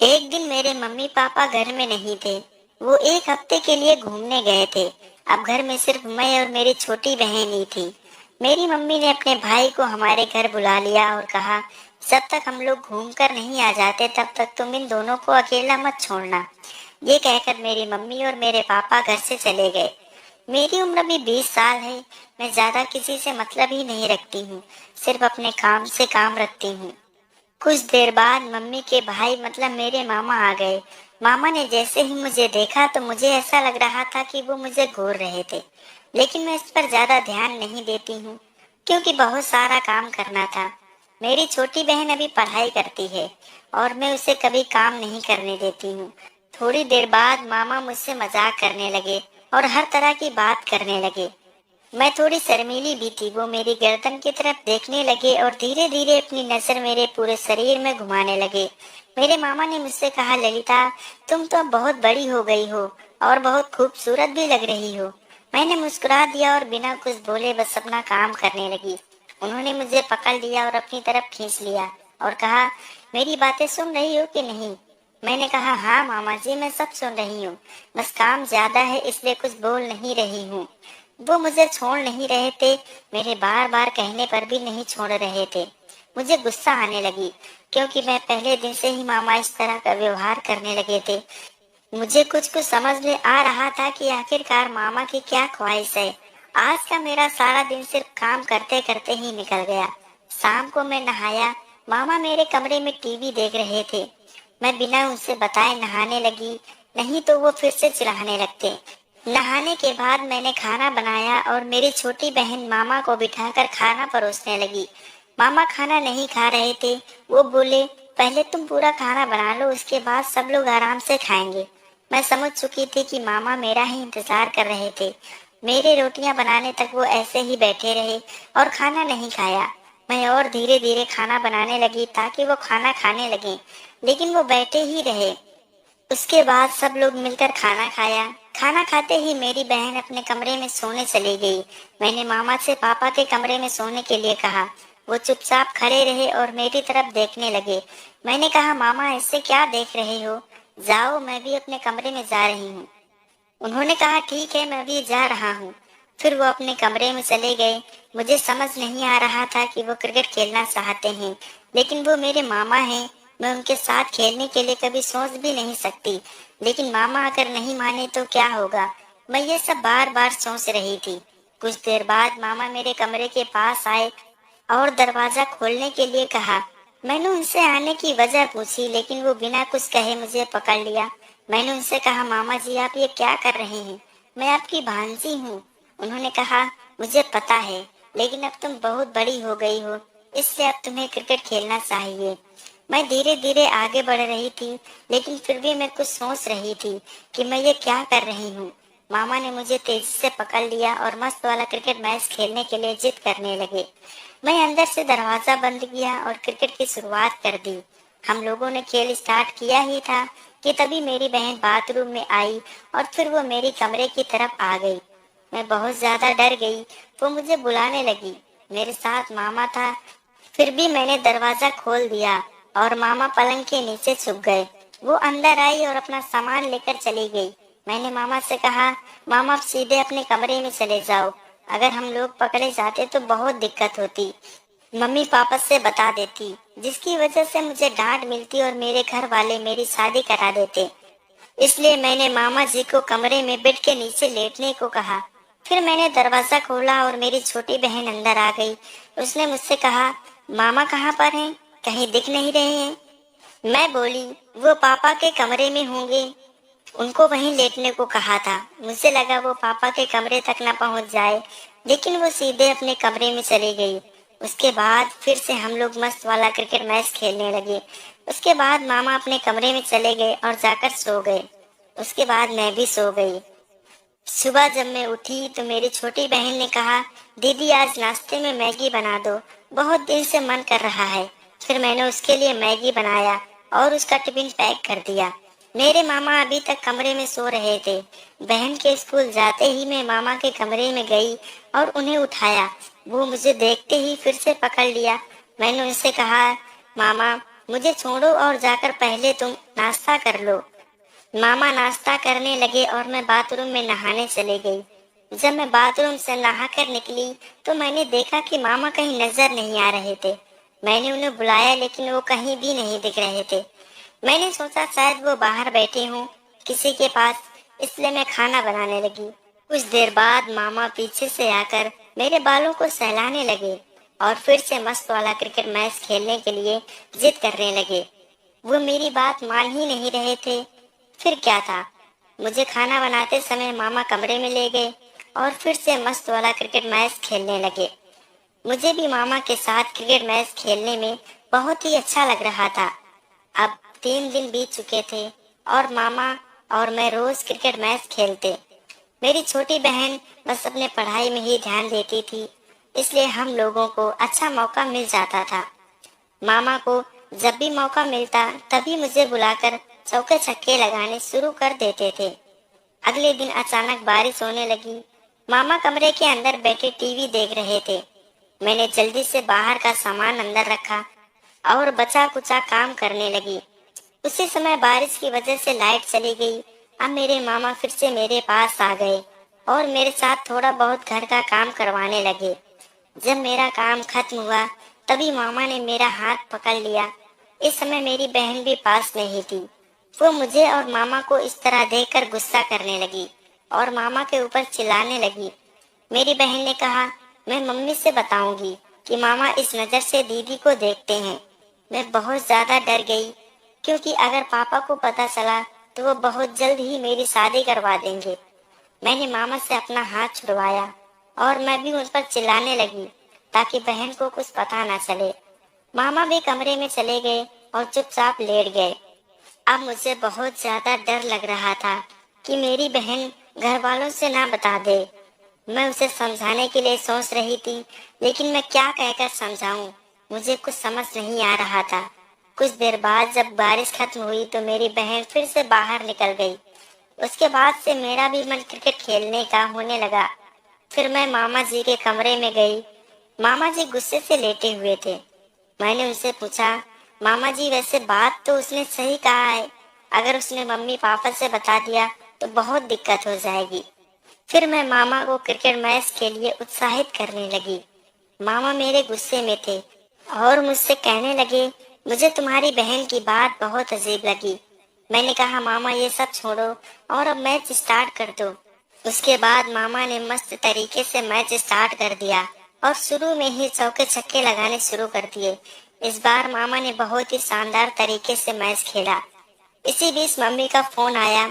एक दिन मेरे मम्मी पापा घर में नहीं थे। वो एक हफ्ते के लिए घूमने गए थे। अब घर में सिर्फ मैं और मेरी छोटी बहन ही थी। मेरी मम्मी ने अपने भाई को हमारे घर बुला लिया और कहा, जब तक हम लोग घूम कर नहीं आ जाते तब तक तुम इन दोनों को अकेला मत छोड़ना। ये कहकर मेरी मम्मी और मेरे पापा घर से चले गए। मेरी उम्र अभी 20 साल है। मैं ज्यादा किसी से मतलब ही नहीं रखती हूँ। सिर्फ अपने काम से काम रखती हूँ। कुछ देर बाद मम्मी के भाई मतलब मेरे मामा आ गए। मामा ने जैसे ही मुझे देखा तो मुझे ऐसा लग रहा था कि वो मुझे घूर रहे थे, लेकिन मैं इस पर ज्यादा ध्यान नहीं देती हूँ क्योंकि बहुत सारा काम करना था। मेरी छोटी बहन अभी पढ़ाई करती है और मैं उसे कभी काम नहीं करने देती हूँ। थोड़ी देर बाद मामा मुझसे मजाक करने लगे और हर तरह की बात करने लगे। मैं थोड़ी शर्मीली भी थी। वो मेरी गर्दन की तरफ देखने लगे और धीरे धीरे अपनी नजर मेरे पूरे शरीर में घुमाने लगे। मेरे मामा ने मुझसे कहा, ललिता, तुम तो अब बहुत बड़ी हो गई हो और बहुत खूबसूरत भी लग रही हो। मैंने मुस्कुरा दिया और बिना कुछ बोले बस अपना काम करने लगी। उन्होंने मुझे पकड़ लिया और अपनी तरफ खींच लिया और कहा, मेरी बातें सुन रही हो कि नहीं? मैंने कहा, हाँ मामा जी, मैं सब सुन रही हूँ। बस काम ज्यादा है इसलिए कुछ बोल नहीं रही हूँ। वो मुझे छोड़ नहीं रहे थे। मेरे बार बार कहने पर भी नहीं छोड़ रहे थे। मुझे गुस्सा आने लगी क्योंकि मैं पहले दिन से ही मामा इस तरह का व्यवहार करने लगे थे। मुझे कुछ कुछ समझ में आ रहा था कि आखिरकार मामा की क्या ख्वाहिश है। आज का मेरा सारा दिन सिर्फ काम करते करते ही निकल गया। शाम को मैं नहाया। मामा मेरे कमरे में टीवी देख रहे थे। मैं बिना उनसे बताए नहाने लगी, नहीं तो वो फिर से चिल्लाने लगते। नहाने के बाद मैंने खाना बनाया और मेरी छोटी बहन मामा को बिठाकर खाना परोसने लगी। मामा खाना नहीं खा रहे थे। वो बोले, पहले तुम पूरा खाना बना लो, उसके बाद सब लोग आराम से खाएंगे। मैं समझ चुकी थी कि मामा मेरा ही इंतजार कर रहे थे। मेरे रोटियां बनाने तक वो ऐसे ही बैठे रहे और खाना नहीं खाया। मैं और धीरे धीरे खाना बनाने लगी ताकि वो खाना खाने लगे, लेकिन वो बैठे ही रहे। उसके बाद सब लोग मिलकर खाना खाया। खाना खाते ही मेरी बहन अपने कमरे में सोने चली गई। मैंने मामा से पापा के कमरे में सोने के लिए कहा। वो चुपचाप खड़े रहे और मेरी तरफ देखने लगे। मैंने कहा, मामा ऐसे क्या देख रहे हो? जाओ, मैं भी अपने कमरे में जा रही हूँ। उन्होंने कहा, ठीक है, मैं भी जा रहा हूँ। फिर वो अपने कमरे में चले गए। मुझे समझ नहीं आ रहा था कि वो क्रिकेट खेलना चाहते हैं, लेकिन वो मेरे मामा हैं। मैं उनके साथ खेलने के लिए कभी सोच भी नहीं सकती, लेकिन मामा अगर नहीं माने तो क्या होगा? मैं ये सब बार बार सोच रही थी। कुछ देर बाद मामा मेरे कमरे के पास आए और दरवाजा खोलने के लिए कहा। मैंने उनसे आने की वजह पूछी, लेकिन वो बिना कुछ कहे मुझे पकड़ लिया। मैंने उनसे कहा, मामा जी, आप ये क्या कर रहे हैं? मैं आपकी भांजी हूँ। उन्होंने कहा, मुझे पता है, लेकिन अब तुम बहुत बड़ी हो गई हो, इसलिए अब तुम्हें क्रिकेट खेलना चाहिए। मैं धीरे धीरे आगे बढ़ रही थी, लेकिन फिर भी मैं कुछ सोच रही थी कि मैं ये क्या कर रही हूँ। मामा ने मुझे तेजी से पकड़ लिया और मस्त वाला क्रिकेट मैच खेलने के लिए जिद करने लगे। मैं अंदर से दरवाजा बंद किया और क्रिकेट की शुरुआत कर दी। हम लोगों ने खेल स्टार्ट किया ही था कि तभी मेरी बहन बाथरूम में आई और फिर वो मेरी कमरे की तरफ आ गई। मैं बहुत ज्यादा डर गई। वो मुझे बुलाने लगी। मेरे साथ मामा था। फिर भी मैंने दरवाजा खोल दिया और मामा पलंग के नीचे छुप गए। वो अंदर आई और अपना सामान लेकर चली गई। मैंने मामा से कहा, मामा आप सीधे अपने कमरे में चले जाओ। अगर हम लोग पकड़े जाते तो बहुत दिक्कत होती। मम्मी पापा से बता देती, जिसकी वजह से मुझे डांट मिलती और मेरे घर वाले मेरी शादी करा देते। इसलिए मैंने मामा जी को कमरे में बेड के नीचे लेटने को कहा। फिर मैंने दरवाजा खोला और मेरी छोटी बहन अंदर आ गई। उसने मुझसे कहा, मामा कहाँ पर हैं? कहीं दिख नहीं रहे हैं। मैं बोली, वो पापा के कमरे में होंगे, उनको वहीं लेटने को कहा था। मुझे लगा वो पापा के कमरे तक न पहुंच जाए, लेकिन वो सीधे अपने कमरे में चली गई। उसके बाद फिर से हम लोग मस्त वाला क्रिकेट मैच खेलने लगे। उसके बाद मामा अपने कमरे में चले गए और जाकर सो गए। उसके बाद मैं भी सो गई। सुबह जब मैं उठी तो मेरी छोटी बहन ने कहा, दीदी आज नाश्ते में मैगी बना दो, बहुत दिन से मन कर रहा है। फिर मैंने उसके लिए मैगी बनाया और उसका टिफिन पैक कर दिया। मेरे मामा अभी तक कमरे में सो रहे थे। बहन के स्कूल जाते ही मैं मामा के कमरे में गई और उन्हें उठाया। वो मुझे देखते ही फिर से पकड़ लिया। मैंने उनसे कहा, मामा, मुझे छोड़ो और जाकर पहले तुम नाश्ता कर लो। मामा नाश्ता करने लगे और मैं बाथरूम में नहाने चले गई। जब मैं बाथरूम से नहाकर निकली तो मैंने देखा कि मामा कहीं नजर नहीं आ रहे थे। मैंने उन्हें बुलाया लेकिन वो कहीं भी नहीं दिख रहे थे। मैंने सोचा शायद वो बाहर बैठे हों किसी के पास, इसलिए मैं खाना बनाने लगी। कुछ देर बाद मामा पीछे से आकर मेरे बालों को सहलाने लगे और फिर से मस्त वाला क्रिकेट मैच खेलने के लिए जिद करने लगे। वो मेरी बात मान ही नहीं रहे थे। फिर क्या था, मुझे खाना बनाते समय मामा कमरे में ले गए और फिर से मस्त वाला क्रिकेट मैच खेलने लगे। मुझे भी मामा के साथ क्रिकेट मैच खेलने में बहुत ही अच्छा लग रहा था। अब 3 दिन बीत चुके थे और मामा और मैं रोज क्रिकेट मैच खेलते। मेरी छोटी बहन बस अपने पढ़ाई में ही ध्यान देती थी, इसलिए हम लोगों को अच्छा मौका मिल जाता था। मामा को जब भी मौका मिलता तभी मुझे बुलाकर चौके छक्के लगाने शुरू कर देते थे। अगले दिन अचानक बारिश होने लगी। मामा कमरे के अंदर बैठे टीवी देख रहे थे। मैंने जल्दी से बाहर का सामान अंदर रखा और बचा कुचा काम करने लगी। उसी समय बारिश की वजह से लाइट चली गई। अब मेरे मामा फिर से मेरे पास आ गए और मेरे साथ थोड़ा बहुत घर का काम करवाने लगे। जब मेरा काम खत्म हुआ तभी मामा ने मेरा हाथ पकड़ लिया। इस समय मेरी बहन भी पास नहीं थी। वो मुझे और मामा को इस तरह देखकर गुस्सा करने लगी और मामा के ऊपर चिल्लाने लगी। मेरी बहन ने कहा, मैं मम्मी से बताऊंगी कि मामा इस नज़र से दीदी को देखते हैं। मैं बहुत ज्यादा डर गई क्योंकि अगर पापा को पता चला तो वो बहुत जल्द ही मेरी शादी करवा देंगे। मैंने मामा से अपना हाथ छुड़वाया और मैं भी उन पर चिल्लाने लगी ताकि बहन को कुछ पता ना चले। मामा भी कमरे में चले गए और चुपचाप लेट गए। अब मुझे बहुत ज्यादा डर लग रहा था कि मेरी बहन घर वालों से ना बता दे। मैं उसे समझाने के लिए सोच रही थी, लेकिन मैं क्या कहकर समझाऊं, मुझे कुछ समझ नहीं आ रहा था। कुछ देर बाद जब बारिश खत्म हुई तो मेरी बहन फिर से बाहर निकल गई। उसके बाद से मेरा भी मन क्रिकेट खेलने का होने लगा। फिर मैं मामा जी के कमरे में गई। मामा जी गुस्से से लेटे हुए थे। मैंने उनसे पूछा, मामा जी वैसे बात तो उसने सही कहा है, अगर उसने मम्मी पापा से बता दिया तो बहुत दिक्कत हो जाएगी। फिर मैं मामा को क्रिकेट मैच के लिए उत्साहित करने लगी। मामा मेरे गुस्से में थे और मुझसे कहने लगे, मुझे तुम्हारी बहन की बात बहुत अजीब लगी। मैंने कहा, मामा ये सब छोड़ो और अब मैच स्टार्ट कर दो। उसके बाद मामा ने मस्त तरीके से मैच स्टार्ट कर दिया और शुरू में ही चौके छक्के लगाने शुरू कर दिए। इस बार मामा ने बहुत ही शानदार तरीके से मैच खेला। इसी बीच मम्मी का फोन आया।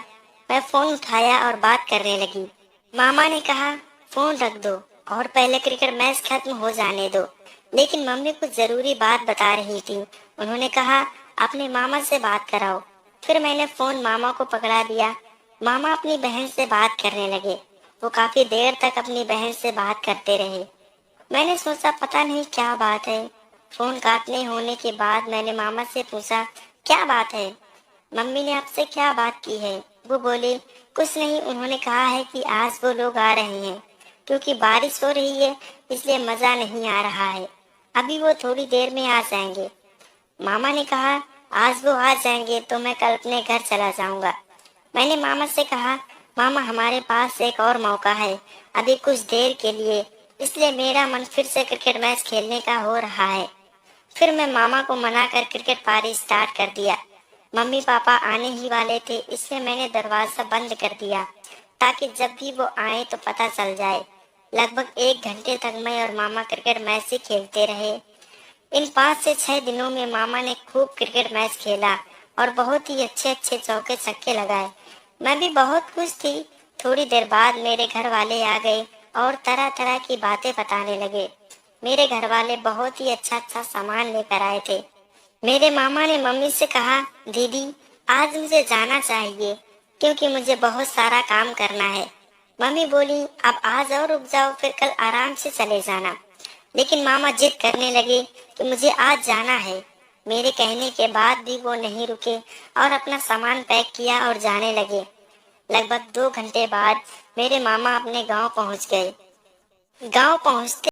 मैं फोन उठाया और बात करने लगी। मामा ने कहा, फोन रख दो और पहले क्रिकेट मैच खत्म हो जाने दो। लेकिन मम्मी कुछ जरूरी बात बता रही थी। उन्होंने कहा, अपने मामा से बात कराओ। फिर मैंने फोन मामा को पकड़ा दिया। मामा अपनी बहन से बात करने लगे। वो काफी देर तक अपनी बहन से बात करते रहे। मैंने सोचा पता नहीं क्या बात है। फोन काटने होने के बाद मैंने मामा से पूछा, क्या बात है? मम्मी ने आपसे क्या बात की है? वो बोले, कुछ नहीं, उन्होंने कहा है कि आज वो लोग आ रहे हैं। क्योंकि बारिश हो रही है इसलिए मजा नहीं आ रहा है। अभी वो थोड़ी देर में आ जाएंगे। मामा ने कहा, आज वो आ जाएंगे तो मैं कल अपने घर चला जाऊंगा। मैंने मामा से कहा, मामा हमारे पास एक और मौका है, अभी कुछ देर के लिए, इसलिए मेरा मन फिर से क्रिकेट मैच खेलने का हो रहा है। फिर मैं मामा को मनाकर क्रिकेट पारी स्टार्ट कर दिया। मम्मी पापा आने ही वाले थे, इसलिए मैंने दरवाजा बंद कर दिया ताकि जब भी वो आए तो पता चल जाए। लगभग 1 घंटे तक मैं और मामा क्रिकेट मैच ही खेलते रहे। इन 5 से 6 दिनों में मामा ने खूब क्रिकेट मैच खेला और बहुत ही अच्छे अच्छे चौके छक्के लगाए। मैं भी बहुत खुश थी। थोड़ी देर बाद मेरे घर वाले आ गए और तरह तरह की बातें बताने लगे। मेरे घर वाले बहुत ही अच्छा अच्छा सामान लेकर आए थे। मेरे मामा ने मम्मी से कहा, दीदी आज मुझे जाना चाहिए क्योंकि मुझे बहुत सारा काम करना है। मम्मी बोली, अब आज और रुक जाओ, फिर कल आराम से चले जाना। लेकिन मामा जिद करने लगे कि मुझे आज जाना है। मेरे कहने के बाद भी वो नहीं रुके और अपना सामान पैक किया और जाने लगे। लगभग 2 घंटे बाद मेरे मामा अपने गांव पहुंच गए। गांव पहुंचते